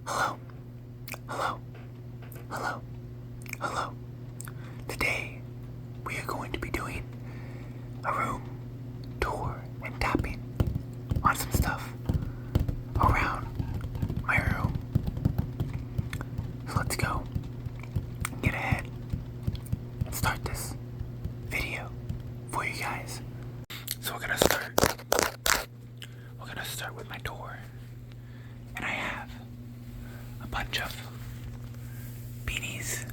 Hello, hello, hello, hello. Today we are going to be doing a room tour and tapping on some stuff around my room. So let's go and get ahead and start this video for you guys. So we're gonna start with my door, and I have a bunch of beanies.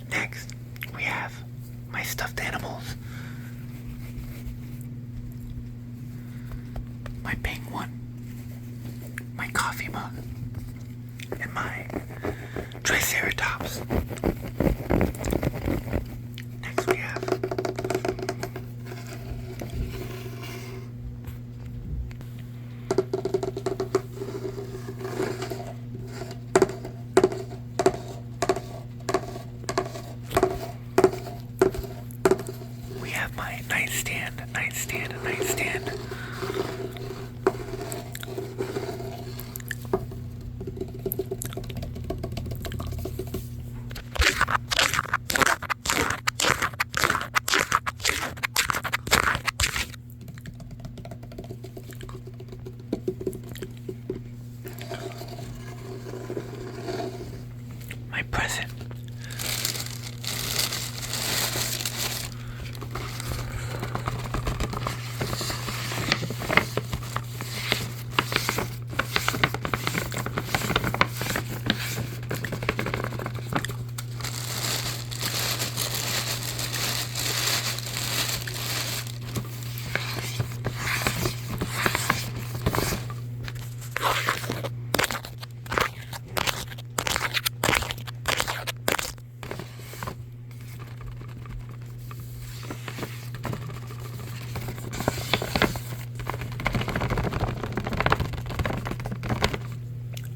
Next, we have my stuffed animals. My penguin, my coffee mug, and my triceratops. Next we have my nightstand. My present.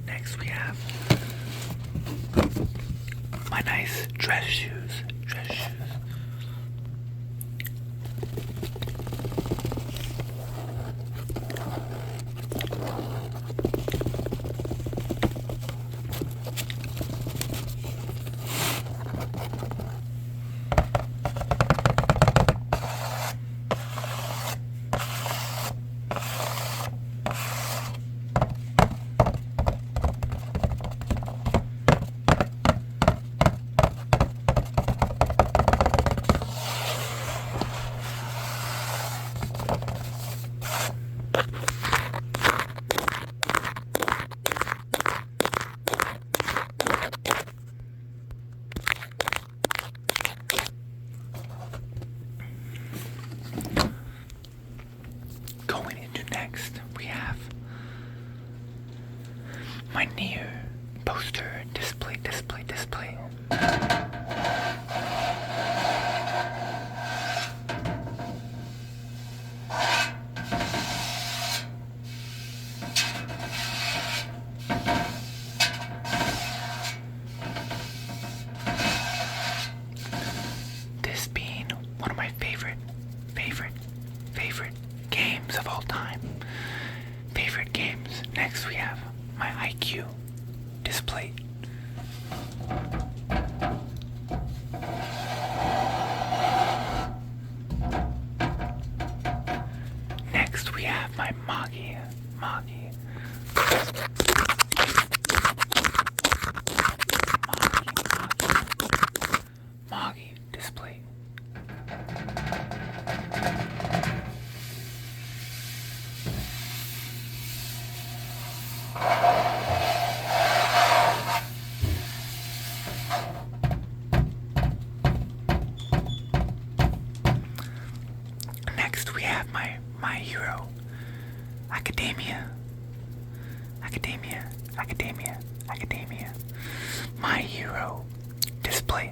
Next we have my nice dress shoes. Going into next, we have my near poster display. This being one of my favorite games of all time. Favorite games. Next we have my IQ display. Next we have my Moggy. Moggy display. Next we have my hero, Academia. My hero display.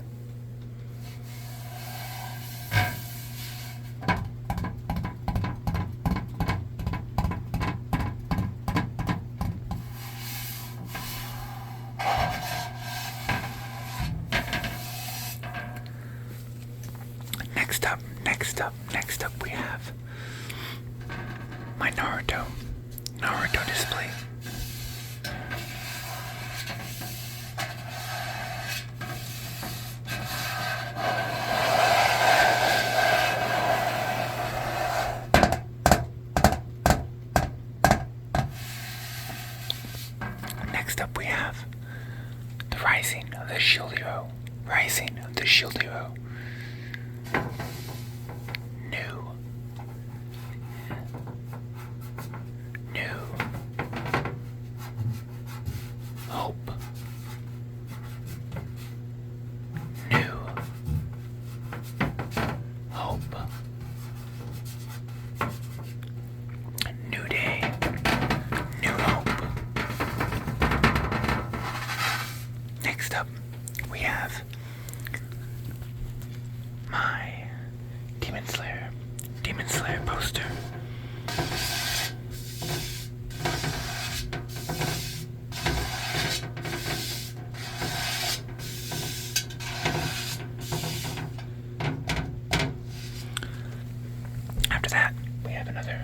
Next up we have my Naruto display. Next up we have the Rising of the Shield Hero. New hope. New hope. New day. New hope. Next up, we have my Demon Slayer poster. After that, we have another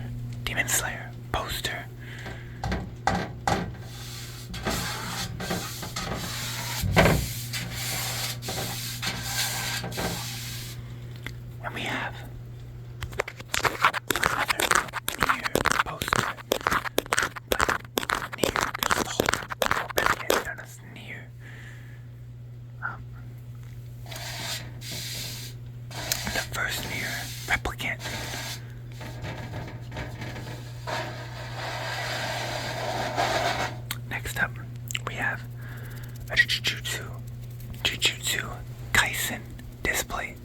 Demon Slayer poster. And we have another Nier poster. Nier better known as Nier. The first Nier replicant. Next up, we have a Jujutsu Kaisen display.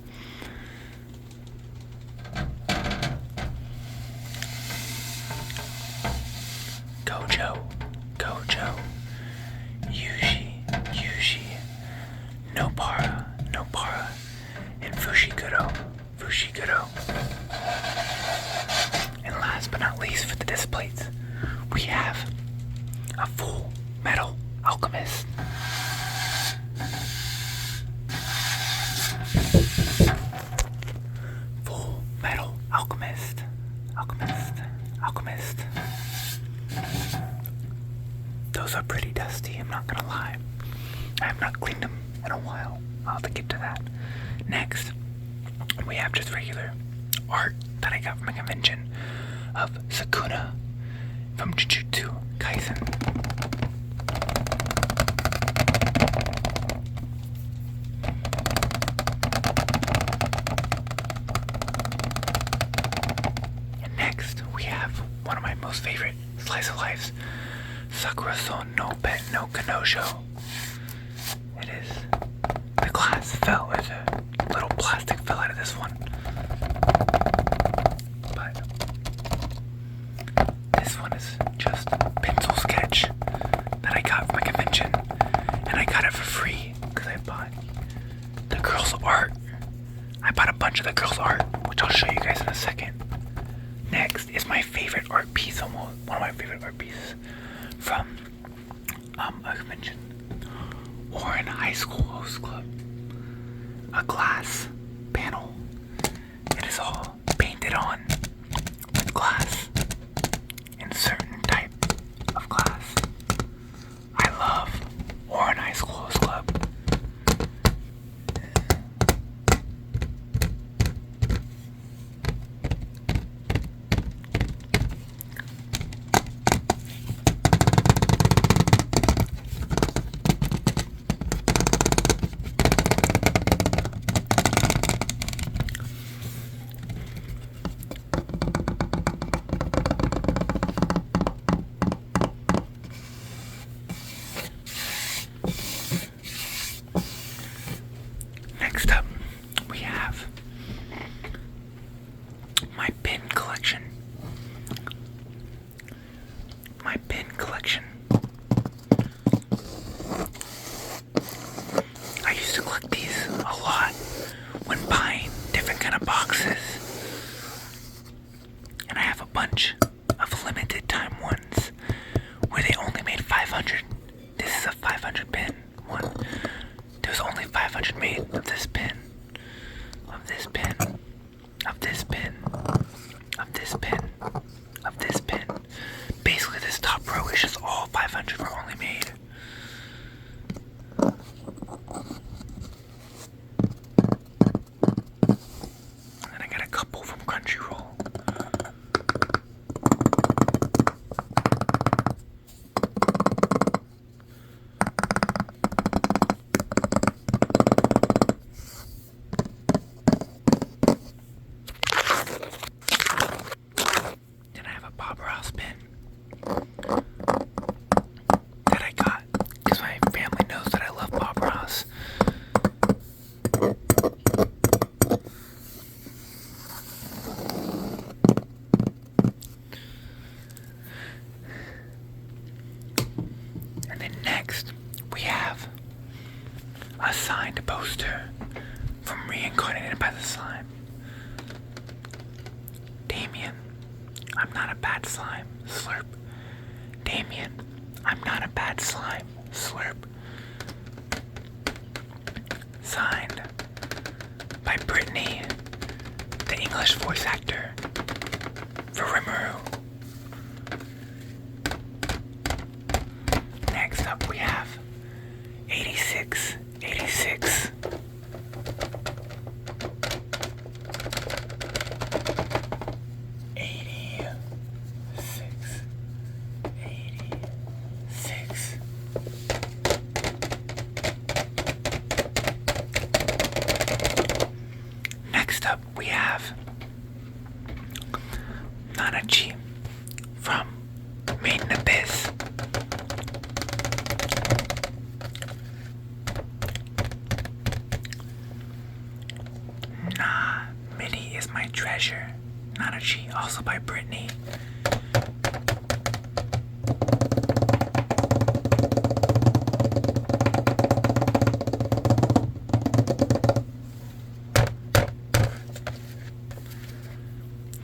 Gojo, Yuji, Nobara, and Fushiguro. And last but not least for the displays, we have a Full Metal Alchemist. Full Metal Alchemist. Those are pretty dusty, I'm not gonna lie. I have not cleaned them in a while. I'll have to get to that. Next, we have just regular art that I got from a convention of Sukuna from Jujutsu Kaisen. And next, we have one of my most favorite slice of lives, Sakura-son no Ben no Kanojo. It is, the glass fell, there's a little plastic fell out of this one. But this one is just a pencil sketch that I got from a convention, and I got it for free because I bought the girls' art. I bought a bunch of the girls' art, which I'll show you guys in a second. Next is my favorite art piece, one of my favorite art pieces from a convention, Warren High School Host Club. A glass panel. It is all painted on with glass, in certain type of glass. I love Warren High School Host Club. Crunchyroll. Then I have a Bob Ross pin that I got because my family knows that I love Bob Ross. And then next we have a signed poster from Reincarnated by the Slime. Damien, I'm not a bad slime. Slurp. Damien, I'm not a bad slime. Slurp. Signed by Brittany, the English voice actor for Rimuru. Next up we have 8686. Next up, we have Nanachi from Maiden Abyss. Nah, Minnie is my treasure. Nanachi, also by Brittany.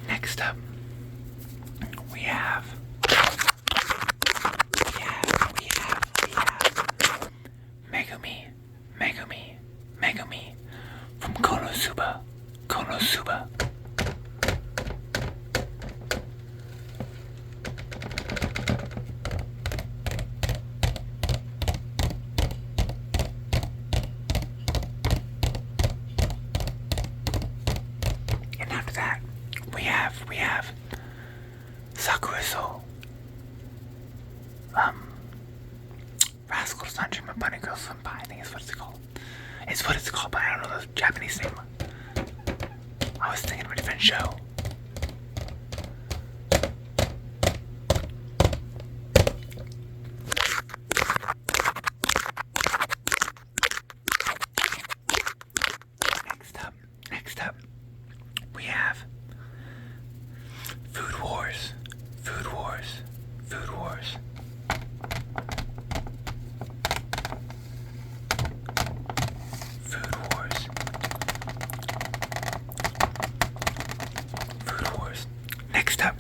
Next up, we have Megumi from Konosuba. And after that, we have Sakura Soul. Rascal Sunshine, my Bunny Girl Senpai, I think is what it's called. It's what it's called, but I don't know the Japanese name. I was thinking of a different show. Next up, we have Food Wars. Next up,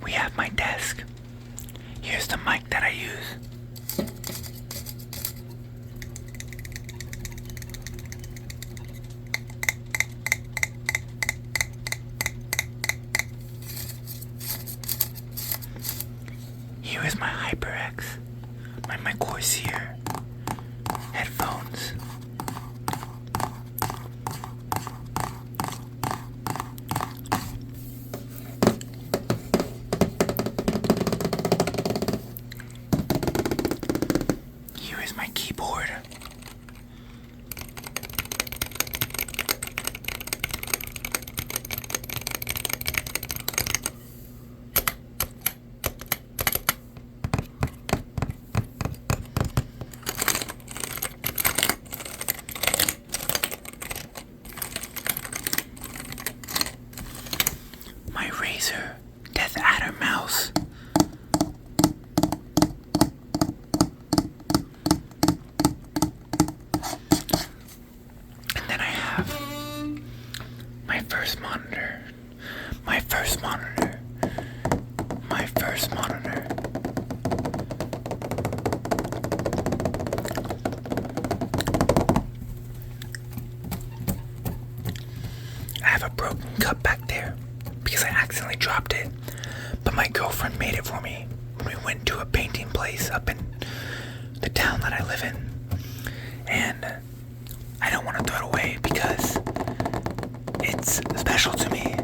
we have my desk. Here's the mic that I use. Here is my HyperX, my Corsair headphones. Here is my keyboard. My Razer Death Adder mouse. And then I have my first monitor. I have a broken cup back there because I accidentally dropped it, but my girlfriend made it for me when we went to a painting place up in the town that I live in, and I don't want to throw it away because it's special to me.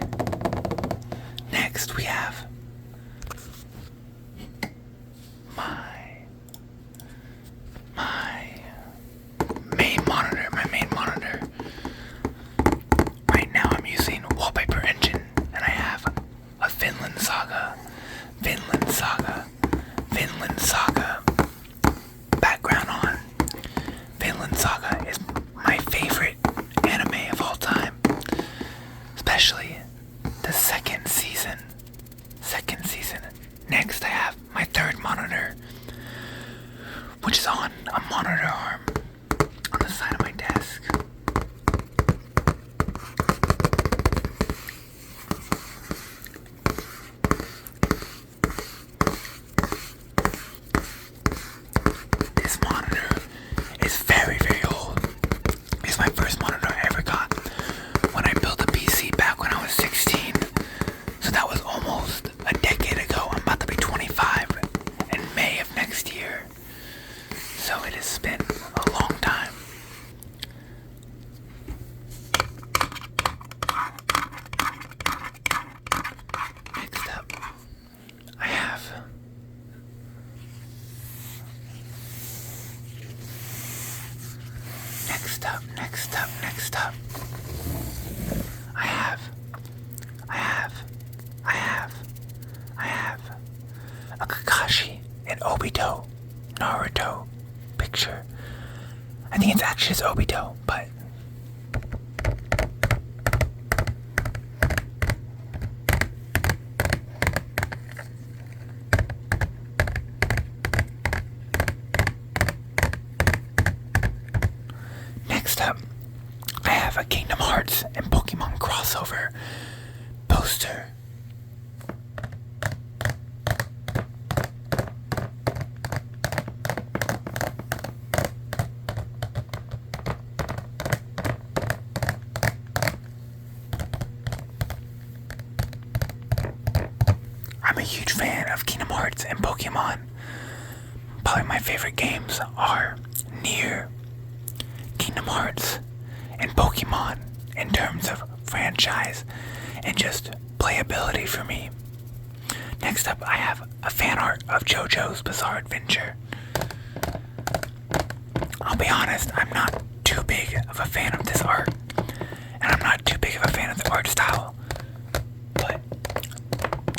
Next up. I have a Kakashi and Obito Naruto picture. I think it's actually just Obito, but next up, I have a Kingdom Hearts and Pokemon crossover poster. I'm a huge fan of Kingdom Hearts and Pokemon. Probably my favorite games are Nier, Kingdom Hearts, and Pokemon in terms of franchise and just playability for me. Next up, I have a fan art of JoJo's Bizarre Adventure. I'll be honest, I'm not too big of a fan of this art, and I'm not too big of a fan of the art style, but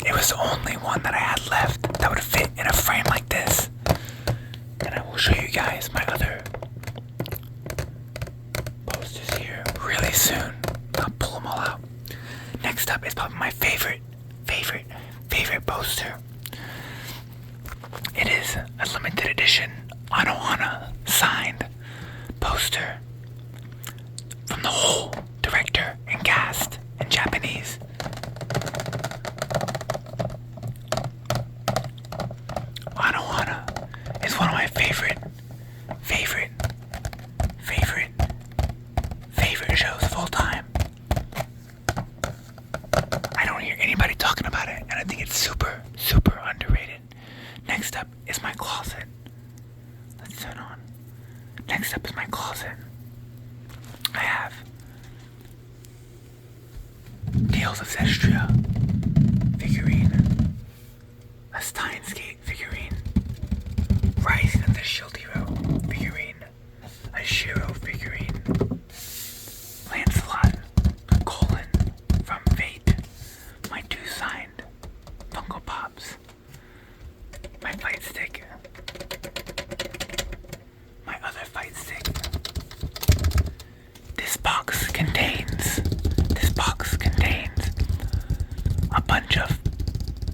it was the only one that I had left that would fit in a frame like this. And I will show you guys my other posters here really soon. I'll pull them all out. Next up is probably my favorite poster. It is a limited edition Anohana signed poster from the whole director and cast in Japanese. Anohana is one of my favorite shows of all time. I don't hear anybody talking about it, and I think it's super underrated. Next up is my closet. Let's turn on. Next up is my closet. I have Tales of Zestria figurine, a Steins Gate figurine, Rising of the Shield Hero figurine, a Shiro figurine, Lancelot, Colin from Fate, my 2 signed Funko Pops, my fight stick, my other fight stick. This box contains a bunch of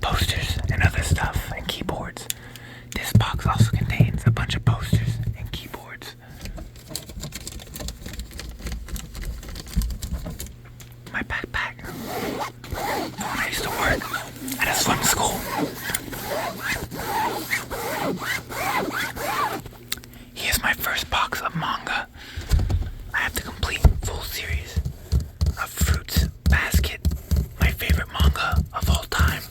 posters and other stuff and keyboards. This box also contains a bunch of posters and keyboards. My backpack from when I used to work at a swim school. Here's my first box of manga. I have the complete full series of Fruits Basket, my favorite manga of all time.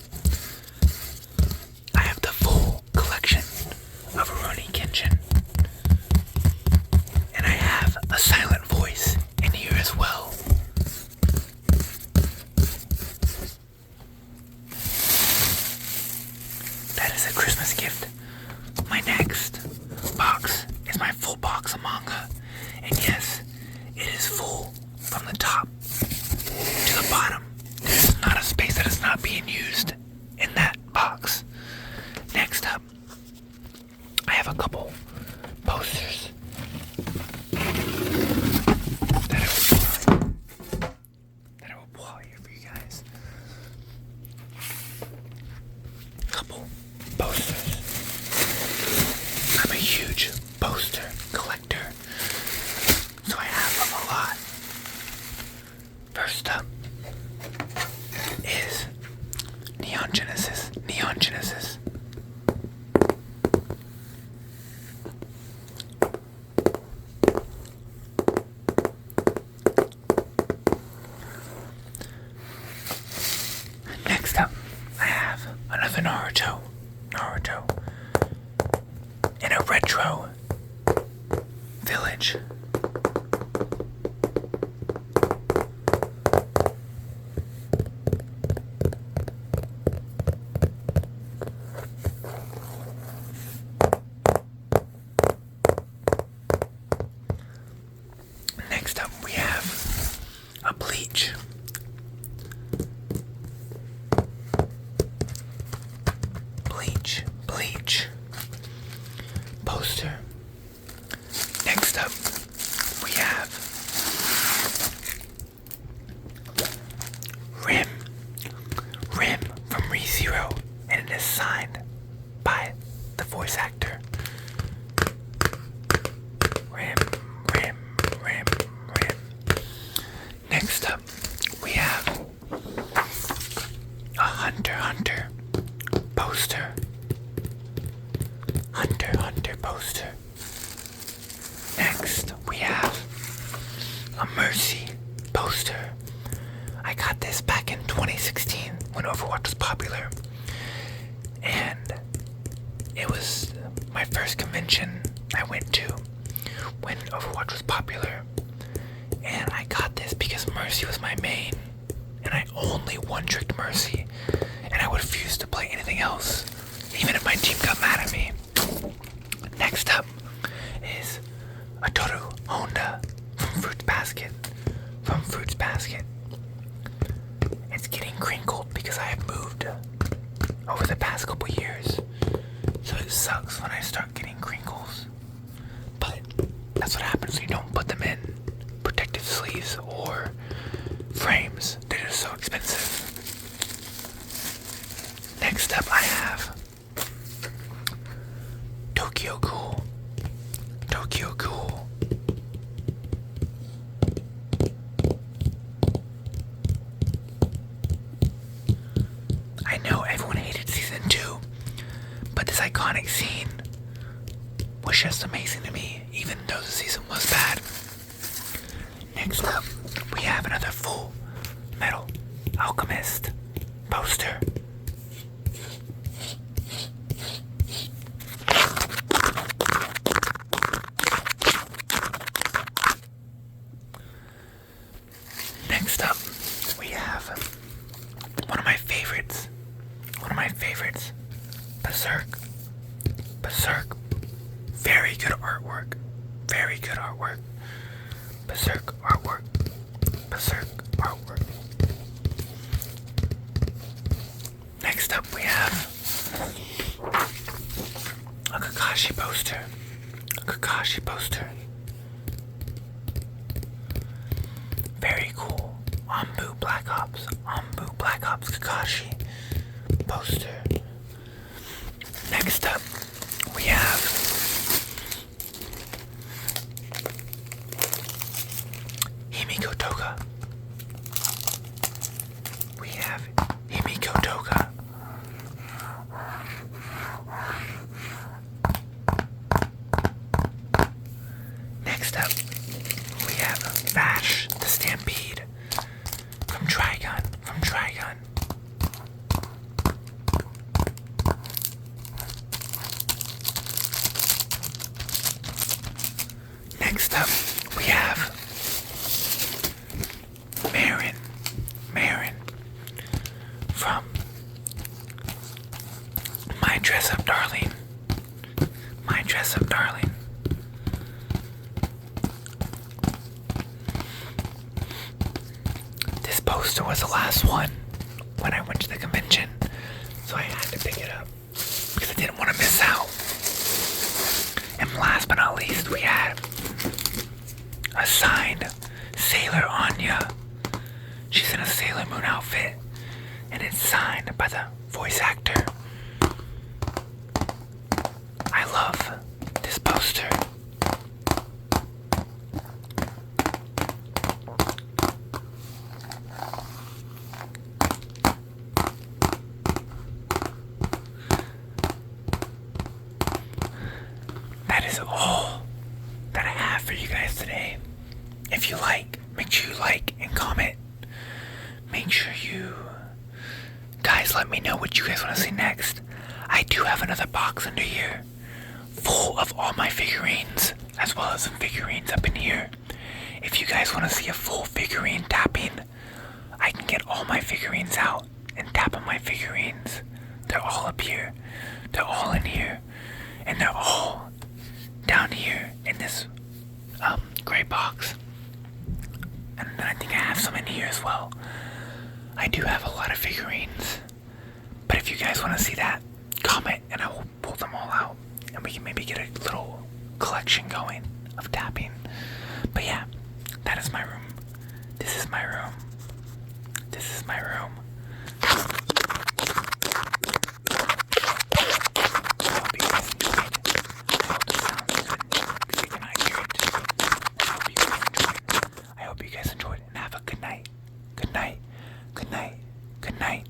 I have the full collection of Rurouni Kenshin. And I have a silent voice in here as well. That is a Christmas gift. My next box is my full box of manga. And yes, it is full from the top to the bottom. There's not a space that is not being used in that box. Next up, I have a couple posters that I will pull out here for you guys. Couple posters. Rim from ReZero, and it is signed by the voice actor. Rim, rim, rim, rim. Next up, we have a Hunter x Hunter poster. Hunter x Hunter poster. Next, we have a Mercy poster. I got this back in 2016 when Overwatch was popular. And it was my first convention I went to when Overwatch was popular. And I got this because Mercy was my main. And I only one-tricked Mercy. And I would refuse to play anything else, even if my team got mad at me. Next up is a Toru Honda from Fruits Basket. It's getting crinkled because I have moved over the past couple years. So it sucks when I start getting crinkles. But that's what happens when you don't put them in protective sleeves or frames. They're just so expensive. Next up I have Tokyo Ghoul. Tokyo Ghoul. I know everyone hated season 2, but this iconic scene was just amazing to me, even though the season was bad. Next up, we have another Full Metal Alchemist poster. Next up, we have one of my favorites, Berserk. Very good artwork. Berserk artwork. Next up we have a Kakashi poster. Very cool. Anbu Black Ops Kakashi poster. Next up, we have Himiko Toga. Next up, we have Vash the Stampede from Trigun. Next up, we have Marin from My Dress Up Darling. This poster was the last one when I went to the convention, so I had to pick it up because I didn't want to miss out. And last but not least, we had a signed Sailor Anya. She's in a Sailor Moon outfit, and it's signed by the voice actor. I love this poster. That is all that I have for you guys today. If you like, make sure you like and comment. Make sure you guys let me know what you guys want to see next. I do have another box under here full of all my figurines, as well as some figurines up in here. If you guys want to see a full figurine tapping, I can get all my figurines out and tap on my figurines. They're all up here. They're all in here. And they're all down here in this gray box. And then I think I have some in here as well. I do have a lot of figurines. But if you guys want to see that, comment and I will pull them all out. And we can maybe get a little collection going of tapping. But yeah, that is my room. This is my room. Good night. Good night.